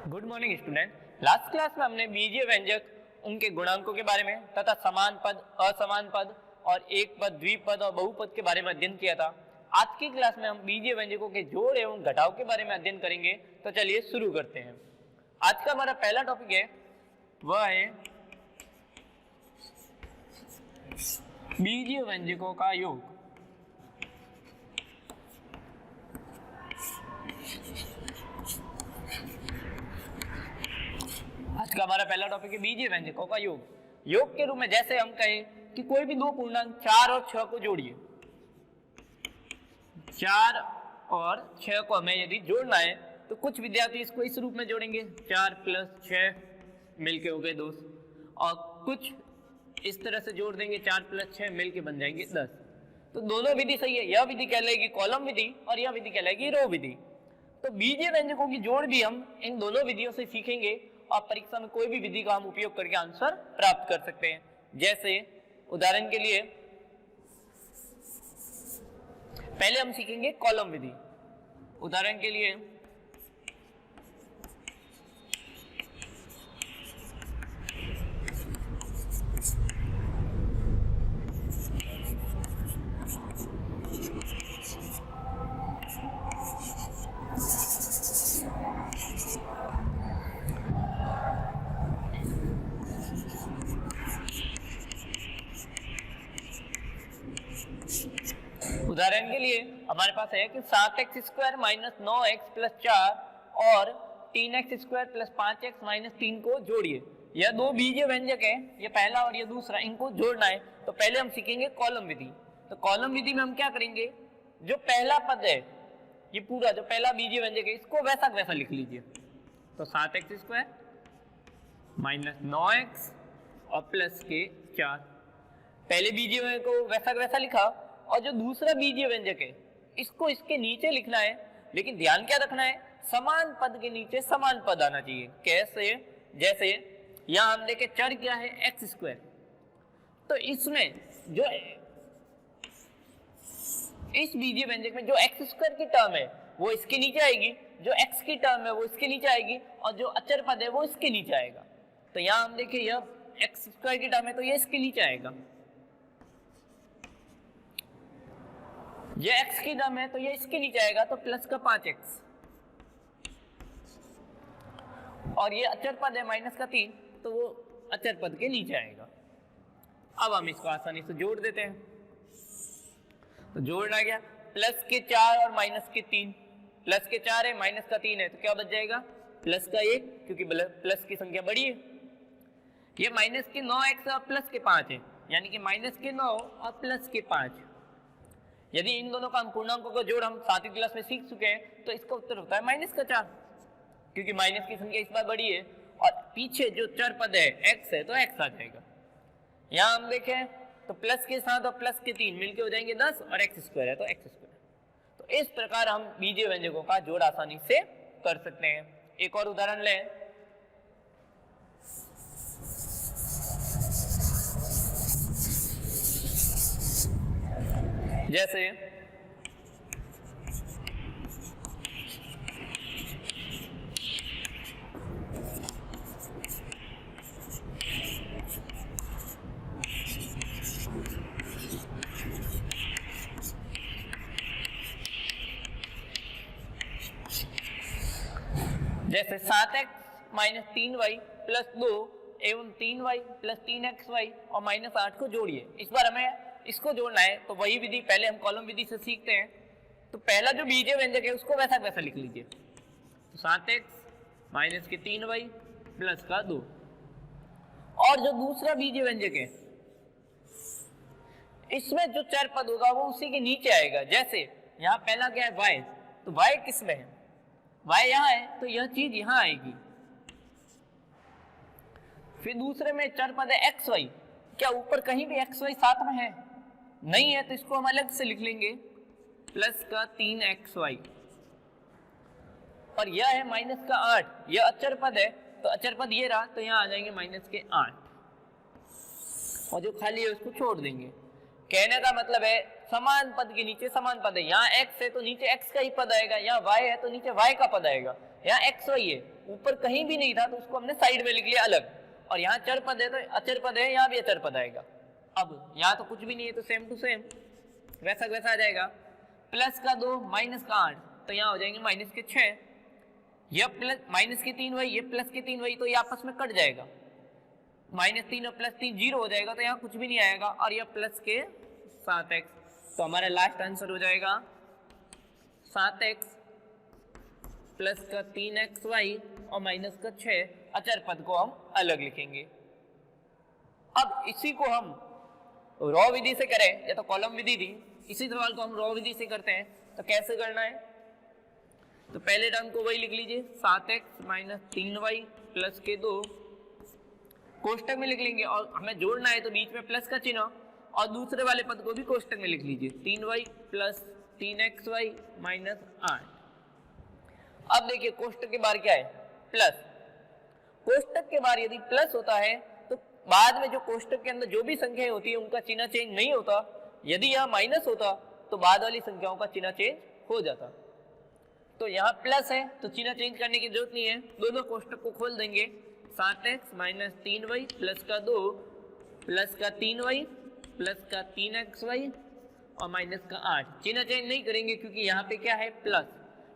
Good morning student. Last class में हमने बीजीय व्यंजक, उनके गुणांकों के बारे में तथा समान पद, असमान पद और एक पद, द्विपद और बहुपद के बारे में अध्ययन किया था। आज की क्लास में हम बीजीय व्यंजकों के जोड़ एवं घटाव के बारे में अध्ययन करेंगे। तो चलिए शुरू करते हैं। आज का हमारा पहला टॉपिक है, वह है बीजीय व्यंजकों का योग। आज का हमारा पहला टॉपिक है बीजीय व्यंजकों का योग। योग के रूप में जैसे हम कहें कि कोई भी दो पूर्णांक 4 और 6 को जोड़िए। 4 और 6 को हमें यदि जोड़ना है तो कुछ विद्यार्थी इसको इस रूप में जोड़ेंगे, 4 + 6 मिलके हो गए 2, और कुछ इस तरह से जोड़ देंगे, 4 + 6 मिलके बन जाएंगे 10। तो दोनों विधि सही है। यह विधि कहलाएगी कॉलम विधि और यह विधि कहलाएगी रो विधि। तो बीजीय व्यंजकों की जोड़ भी हम इन दोनों विधियों से सीखेंगे और परीक्षा में कोई भी विधि का हम उपयोग करके आंसर प्राप्त कर सकते हैं। जैसे उदाहरण के लिए पहले हम सीखेंगे कॉलम विधि। उदाहरण के लिए हमारे पास है कि 7x² - 9x + 4 और 3x² + 5x - 3 को जोड़िए। यह दो बीजीय व्यंजक है, ये पहला और ये दूसरा, इनको जोड़ना है। तो पहले हम सीखेंगे कॉलम विधि। तो कॉलम विधि में हम क्या करेंगे, जो पहला पद है, ये पूरा जो पहला बीजीय व्यंजक है, इसको वैसा वैसा लिख लीजिए। तो 7x² - 9x और प्लस के 4, पहले बीजीय व्यंजक को वैसा वैसा लिखा, और जो दूसरा बीजीय व्यंजक है इसको इसके नीचे लिखना है। लेकिन ध्यान क्या रखना है, समान पद के नीचे समान पद आना चाहिए। कैसे? जैसे यहां हम देखें चर क्या है, x²। तो इसमें जो इस बीजीय व्यंजक में जो x² की टर्म है वो इसके नीचे आएगी, जो x की टर्म है वो इसके नीचे आएगी, और जो अचर पद है वो इसके नीचे आएगा। तो यहां हम देखें यह x² की टर्म है तो ये इसके नीचे आएगा, ये x की टर्म है तो ये इसके नीचे आएगा, तो प्लस का 5x, और ये अचर पद है -3, तो वो अचर पद के नीचे आएगा। अब हम इसको आसानी से जोड़ देते हैं। तो जोड़ना क्या, प्लस के 4 और -3, प्लस के 4 है माइनस का 3 है, तो क्या बच जाएगा, प्लस का 1, क्योंकि प्लस की संख्या बड़ी है। ये -9x और प्लस के 5 है, यानी कि -9 और प्लस के 5। यदि इन दोनों का हम पूर्णांकों का जोड़ हम 7वीं क्लास में सीख चुके हैं, तो इसका उत्तर होता है -4, क्योंकि माइनस की संख्या इस बार बड़ी है और पीछे जो चर पद है x है तो x आ जाएगा। यहां हम देखें तो प्लस के 7 और प्लस के 3 मिलके हो जाएंगे 10, और x² है तो x²। तो इस प्रकार हम बीजीय व्यंजकों का जोड़ आसानी से कर सकते हैं। एक और उदाहरण लें। जैसे जैसे 7x - 3y + 2 एवं 3y + 3xy और -8 को जोड़िए। इस बार हमें इसको जोड़ना है, तो वही विधि पहले हम कॉलम विधि से सीखते हैं। तो पहला जो बीजीय व्यंजक है उसको वैसा वैसा लिख लीजिए। तो 7x - 3y + का 2, और जो दूसरा बीजीय व्यंजक है इसमें जो चर पद होगा वो उसी के नीचे आएगा। जैसे यहाँ पहला क्या है, y, तो y किस में है, y यहाँ है तो यह चीज यहाँ आएगी। फिर दूसरे में चर पद है xy, क्या ऊपर कहीं भी xy साथ में है, नहीं है, तो इसको हम अलग से लिख लेंगे, प्लस का 3xy, और यह है -8, यह अचर पद है तो अचर पद ये रहा, तो यहाँ आ जाएंगे -8, और जो खाली है उसको छोड़ देंगे। कहने का मतलब है समान पद के नीचे समान पद है। यहाँ x है तो नीचे x का ही पद आएगा, यहाँ y है तो नीचे y का पद आएगा। यहाँ x y है, ऊपर कहीं भी नहीं था तो उसको हमने साइड में लिख लिया अलग, और यहाँ चर पद है तो अचर पद है, यहाँ भी अचर पद आएगा। अब यहाँ तो कुछ भी नहीं है तो सेम टू सेम वैसा वैसा आ जाएगा। प्लस का 2 माइनस का 8 तो यहाँ हो जाएंगे माइनस के 6, यह प्लस माइनस के 3 वही, ये प्लस के 3 वही, तो ये आपस में कट जाएगा, -3 और +3 0 हो जाएगा, तो यहाँ कुछ भी नहीं आएगा, और यह प्लस के 7x, तो हमारा लास्ट आंसर हो जाएगा 7x प्लस का 3xy और माइनस का 6। अचर पद को हम अलग लिखेंगे। अब इसी को हम रॉ विधि से करें या तो कॉलम विधि थी, इसी सवाल को हम रॉ विधि से करते हैं, तो कैसे करना है? तो पहले टर्म को वही लिख लीजिए 7x माइनस 3y प्लस के 2, कोष्टक में लिख लेंगे, और हमें जोड़ना है तो बीच में प्लस का चिन्ह, और दूसरे वाले पद को भी कोष्टक में लिख लीजिए 3y प्लस 3xy माइनस 8। अब देखिए कोष्टक के बाहर क्या है? प्लस। कोष्टक के बाहर यदि प्लस होता है तो बाद में जो कोष्टक के अंदर जो भी संख्याएं होती है उनका चिन्ह चेंज नहीं होता। यदि यहाँ माइनस होता तो बाद वाली संख्याओं का चिन्ह चेंज हो जाता। तो यहाँ प्लस है तो चिन्ह चेंज करने की जरूरत नहीं है, दोनों कोष्टक को खोल देंगे। 7x माइनस 3y प्लस का 2 प्लस का 3y प्लस का 3xy और माइनस का 8। चिन्ह चेंज नहीं करेंगे क्योंकि यहाँ पे क्या है? प्लस।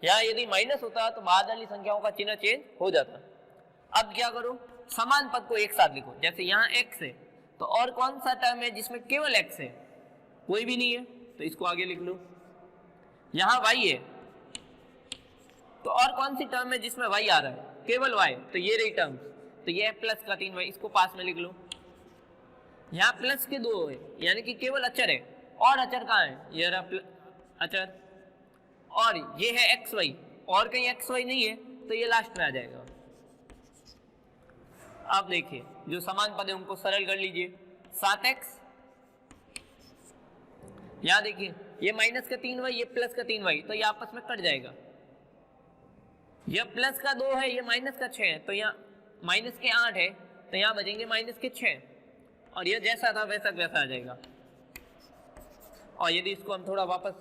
यहाँ यदि माइनस होता तो बाद वाली संख्याओं का चिन्ह चेंज हो जाता। अब क्या करो? समान पद को एक साथ लिखो। जैसे यहाँ x है तो और कौन सा टर्म है जिसमें केवल x है? कोई भी नहीं है, तो इसको आगे लिख लो। यहाँ y है तो और कौन सी टर्म है जिसमें y आ रहा है? केवल y, तो ये रही टर्म, तो ये प्लस का 3y, इसको पास में लिख लो। यहाँ प्लस के 2 है यानी कि केवल अचर है, और अचर कहाँ है? ये रहा अचर, और ये है xy, और कहीं xy नहीं है तो ये लास्ट में आ जाएगा। अब देखिए जो समान पद है उनको सरल कर लीजिए। 7x, यहाँ देखिए ये माइनस का 3y ये प्लस का 3y, तो ये आपस में कट जाएगा। यह प्लस का 2 है ये माइनस का 6 है, तो यहाँ माइनस के 8 है तो यहाँ बचेंगे माइनस के 6, और यह जैसा था वैसा वैसा आ जाएगा। और यदि इसको हम थोड़ा वापस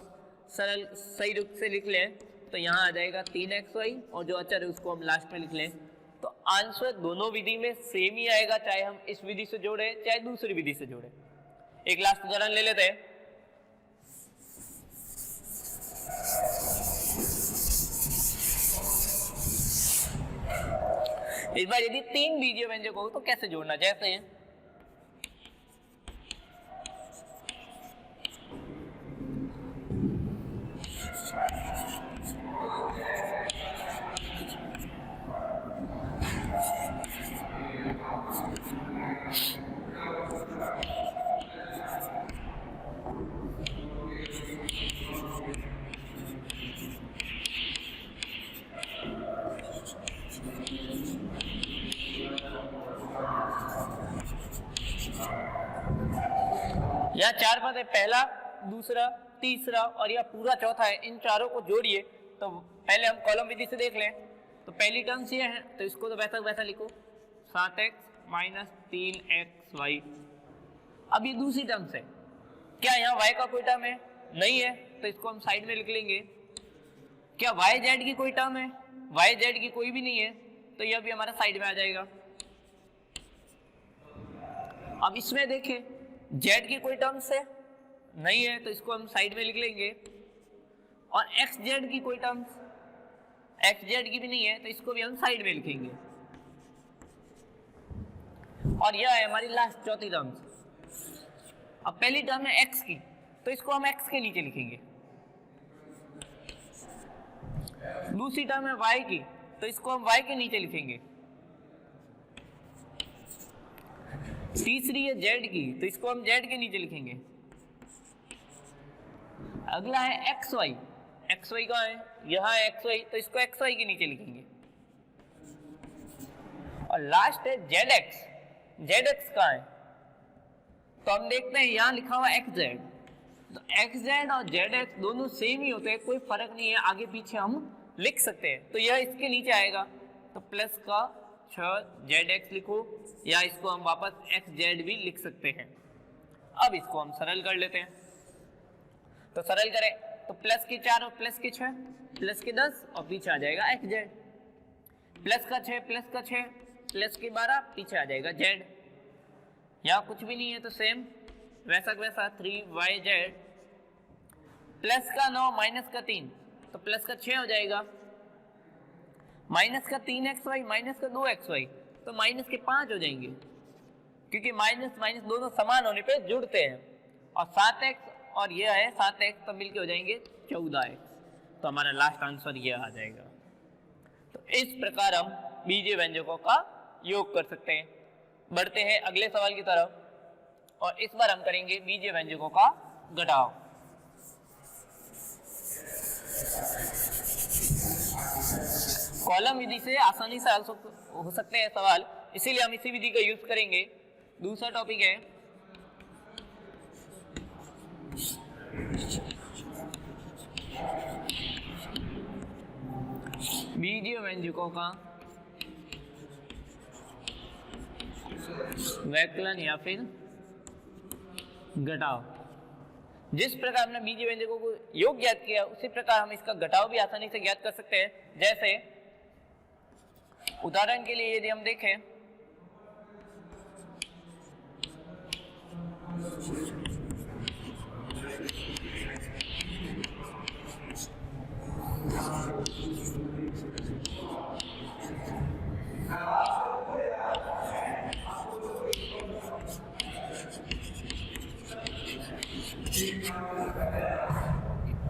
सरल सही रूप से लिख लें तो यहाँ आ जाएगा 3xy, और जो अचर है उसको हम लास्ट में लिख लें, तो आंसर दोनों विधि में सेम ही आएगा, चाहे हम इस विधि से जोड़े चाहे दूसरी विधि से जोड़े। एक लास्ट उदाहरण ले लेते हैं। इस बार यदि 3 बीजीय व्यंजक हो तो कैसे जोड़ना? जैसे है यहाँ 4 पद है, पहला, दूसरा, तीसरा और यह पूरा चौथा है। इन चारों को जोड़िए तो पहले हम कॉलम विधि से देख लें। तो पहली टर्म्स ये है तो इसको तो वैसा वैसा लिखो 7x माइनस 3xy। अब ये दूसरी टर्म्स है, क्या यहाँ y का कोई टर्म है? नहीं है, तो इसको हम साइड में लिख लेंगे। क्या yz की कोई टर्म है? yz की कोई भी नहीं है, तो यह भी हमारा साइड में आ जाएगा। अब इसमें देखें z की कोई टर्म्स है? नहीं है, तो इसको हम साइड में लिख लेंगे। और xz की कोई टर्म्स, xz की भी नहीं है, तो इसको भी हम साइड में लिखेंगे। और यह है हमारी लास्ट चौथी टर्म्स। अब पहली टर्म है x की, तो इसको हम x के नीचे लिखेंगे। दूसरी टर्म है y की, तो इसको हम y के नीचे लिखेंगे। तीसरी है z की, तो इसको हम z के नीचे लिखेंगे। अगला है xy, xy कहाँ है? यहाँ है xy, तो इसको xy के नीचे लिखेंगे। और लास्ट है zx, zx कहाँ है? तो हम देखते हैं यहाँ लिखा हुआ xz, तो xz और zx दोनों सेम ही होते हैं, कोई फर्क नहीं है, आगे पीछे हम लिख सकते हैं। तो यह इसके नीचे आएगा, तो प्लस का 6zx लिखो, या इसको हम वापस xz भी लिख सकते हैं। अब इसको हम सरल कर लेते हैं। तो सरल करें तो प्लस के 4 और प्लस के 6 प्लस के 10 और पीछे आ जाएगा xz। प्लस का 6 प्लस के 12 पीछे आ जाएगा z, यहाँ कुछ भी नहीं है तो सेम वैसा वैसा 3yz, प्लस का 9 माइनस का 3 तो प्लस का 6 हो जाएगा, माइनस का 3xy माइनस का 2xy तो माइनस के 5 हो जाएंगे, क्योंकि माइनस माइनस दोनों समान होने पे जुड़ते हैं, और 7x और ये है 7x तो मिलके हो जाएंगे 14x, तो हमारा लास्ट आंसर ये आ जाएगा। तो इस प्रकार हम बीजीय व्यंजकों का योग कर सकते हैं। बढ़ते हैं अगले सवाल की तरफ, और इस बार हम करेंगे बीजीय व्यंजकों का घटाव। कॉलम विधि से आसानी से हो सकते हैं सवाल, इसीलिए हम इसी विधि का यूज करेंगे। दूसरा टॉपिक है बीजीय व्यंजकों का वैकलन या फिर घटाव। जिस प्रकार हमने बीजीय व्यंजकों को योग ज्ञात किया, उसी प्रकार हम इसका घटाव भी आसानी से ज्ञात कर सकते हैं। जैसे उदाहरण के लिए यदि हम देखें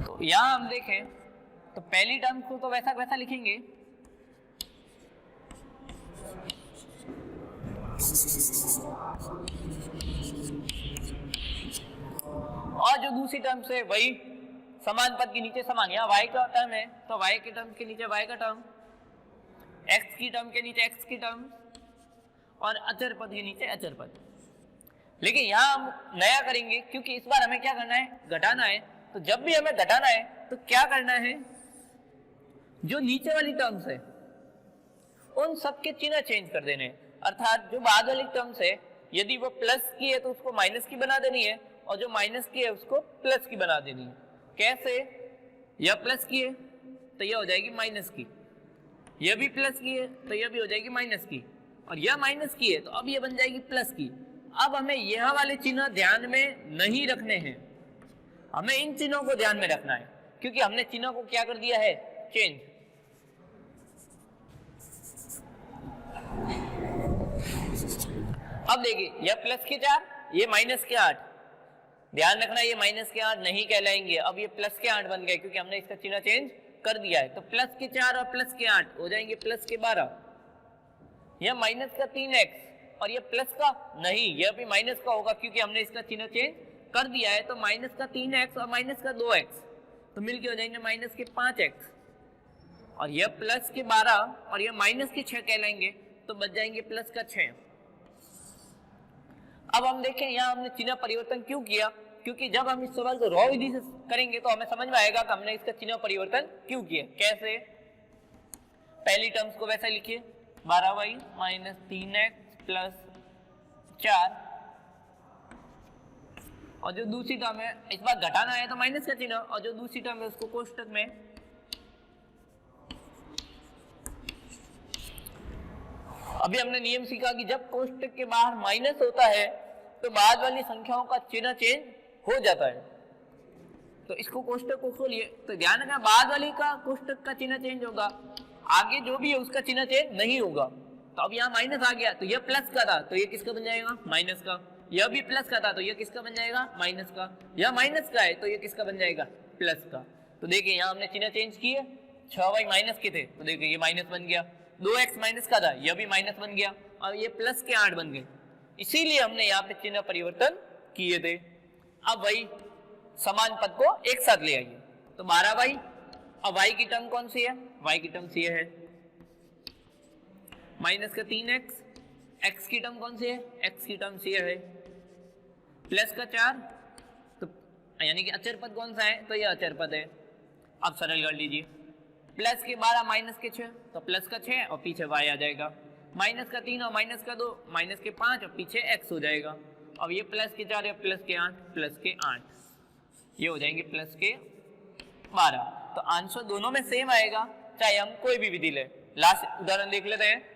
तो यहां हम देखें तो पहली टर्म को तो वैसा वैसा लिखेंगे, और जो दूसरी टर्म से वही समान पद के नीचे समान, यहाँ y का टर्म है तो y के टर्म के नीचे y का टर्म, x की टर्म के नीचे x की टर्म, और अचर पद के नीचे अचर पद। लेकिन यहाँ हम नया करेंगे, क्योंकि इस बार हमें क्या करना है, घटाना है। तो जब भी हमें घटाना है तो क्या करना है, जो नीचे वाली टर्म्स है उन सबके चिन्ह चेंज कर देने, अर्थात जो बाद वाली टर्म्स है यदि वो प्लस की है तो उसको माइनस की बना देनी है, और जो माइनस की है उसको प्लस की बना देनी है। कैसे, यह प्लस की है तो यह हो जाएगी माइनस की, यह भी प्लस की है तो यह भी हो जाएगी माइनस की, और यह माइनस की है तो अब यह बन जाएगी प्लस की। अब हमें यह वाले चिन्ह ध्यान में नहीं रखने हैं, हमें इन चिन्हों को ध्यान में रखना है, क्योंकि हमने चिन्हों को क्या कर दिया है, चेंज। अब देखिए यह प्लस के 4, ये माइनस के 8, ध्यान रखना ये माइनस के 8 नहीं कहलाएंगे, अब ये प्लस के 8 बन गए, क्योंकि हमने इसका चिन्ह चेंज कर दिया है। तो प्लस के 4 और प्लस के 8 हो जाएंगे प्लस के 12। यह माइनस का 3x और ये प्लस का नहीं, यह भी माइनस का होगा, क्योंकि हमने इसका चिन्ह चेंज कर दिया है। तो माइनस का 3x और माइनस का 2x तो मिलके हो जाएंगे माइनस के 5x, और यह प्लस के 12 और यह माइनस के 6 कहलाएंगे, तो बच जाएंगे प्लस का 6। अब हम देखें यहाँ हमने चिन्ह परिवर्तन क्यों किया, क्योंकि जब हम इस सवाल को रॉ विधि से करेंगे तो हमें समझ में आएगा कि हमने इसका चिन्ह परिवर्तन क्यों किया। कैसे, पहली टर्म्स को वैसे लिखिए 12y माइनस 3x प्लस 4, और जो दूसरी टर्म है इस बार घटाना है तो माइनस का चिन्ह, और जो दूसरी टर्म है उसको कोष्टक में अभी हमने नियम सीखा कि जब कोष्टक के बाहर माइनस होता है तो बाद वाली संख्याओं का चिन्ह चेंज हो जाता है। तो इसको कोष्टक को खोलिए तो ध्यान रखना बाद वाली का कोष्टक का चिन्ह चेंज होगा, आगे जो भी है उसका चिन्ह चेंज नहीं होगा। तो अब यहाँ माइनस आ गया तो यह प्लस का था तो यह किसका बन जाएगा, माइनस का। यह भी प्लस का था तो यह किसका बन जाएगा, माइनस का। यह माइनस का है तो यह किसका बन जाएगा, प्लस का। तो देखिए यहाँ हमने चिन्ह चेंज किए, 6y माइनस के थे तो देखिए ये माइनस बन गया, 2x माइनस का था यह भी माइनस बन गया, और ये प्लस के 8 बन गए। इसीलिए हमने यहाँ पे चिन्ह परिवर्तन किए थे। अब वही समान पद को एक साथ ले आइए तो 12y, अब y की टर्म कौन सी है, y की टर्म सी है माइनस का 3x, x की टर्म कौन सी है, x की टर्म सी है प्लस का 4, तो यानी कि अचर पद कौन सा है, तो यह अचर पद है। अब सरल कर लीजिए, प्लस के 12 माइनस के 6 तो प्लस का 6 और पीछे y आ जाएगा, माइनस का 3 और माइनस का 2 माइनस के 5 और पीछे x हो जाएगा। अब ये प्लस के 4 या प्लस के 8 प्लस के 8, ये हो जाएंगे प्लस के 12। तो आंसर दोनों में सेम आएगा चाहे हम कोई भी विधि लें। लास्ट उदाहरण देख लेते हैं।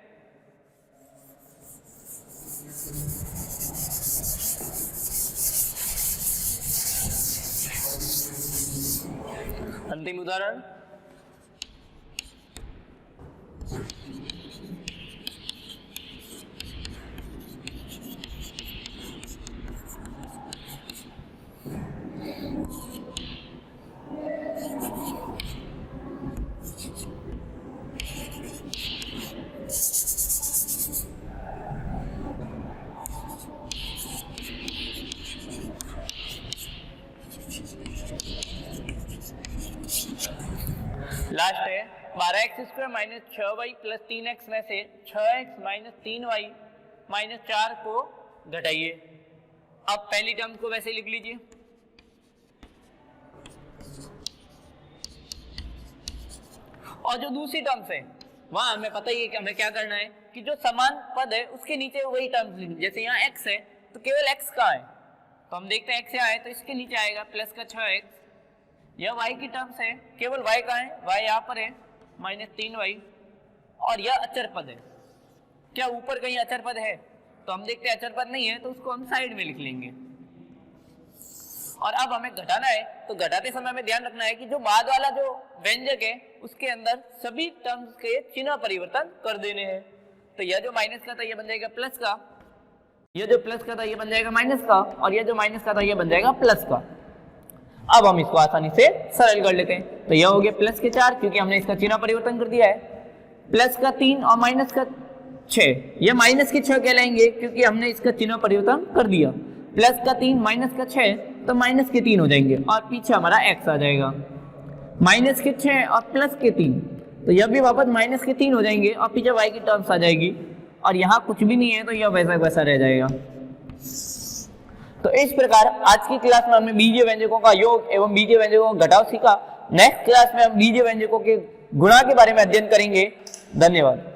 अंतिम उदाहरण, लास्ट है 12x² minus 6y plus 3x में से 6x माइनस 3y माइनस 4 को घटाइए। अब पहली टर्म को वैसे लिख लीजिए, और जो दूसरी टर्म्स है वहां हमें पता ही है कि हमें क्या करना है कि जो समान पद है उसके नीचे वही टर्म्स लिखनी। जैसे यहाँ x है तो केवल x का है, तो हम देखते हैं x यहाँ है तो इसके नीचे आएगा प्लस का 6x। यह y की टर्म्स है, केवल y का है, y यहाँ पर है माइनस 3y, और यह अचर पद है। क्या ऊपर कहीं अचर पद है? तो हम देखते हैं अचर पद नहीं है तो उसको हम साइड में लिख लेंगे। और अब हमें घटाना है, तो घटाते समय हमें ध्यान रखना है कि जो बाद वाला जो व्यंजक है उसके अंदर सभी टर्म्स के चिन्ह परिवर्तन कर देने हैं। तो यह जो माइनस का था यह बन जाएगा प्लस का, यह जो प्लस का था यह बन जाएगा माइनस का, और यह जो माइनस का था यह बन जाएगा प्लस का। अब हम इसको आसानी से सरल कर लेते हैं। तो यह हो गया प्लस के 4 क्योंकि हमने इसका चिन्ह परिवर्तन कर दिया है, प्लस का 3 और माइनस का 6, यह माइनस के 6 कहलाएंगे क्योंकि हमने इसका चिन्ह परिवर्तन कर दिया। प्लस का 3 माइनस का 6 तो माइनस के 3 हो जाएंगे, और पीछे हमारा x आ जाएगा। माइनस के 6 और प्लस के 3 तो यह भी वापस माइनस के 3 हो जाएंगे, और पीछे y की टर्म्स आ जाएगी, और यहाँ कुछ भी नहीं है तो यह वैसा वैसा रह जाएगा। तो इस प्रकार आज की क्लास में हमने बीजीय व्यंजकों का योग एवं बीजीय व्यंजकों का घटाव सीखा। नेक्स्ट क्लास में हम बीजीय व्यंजकों के गुणा के बारे में अध्ययन करेंगे। धन्यवाद।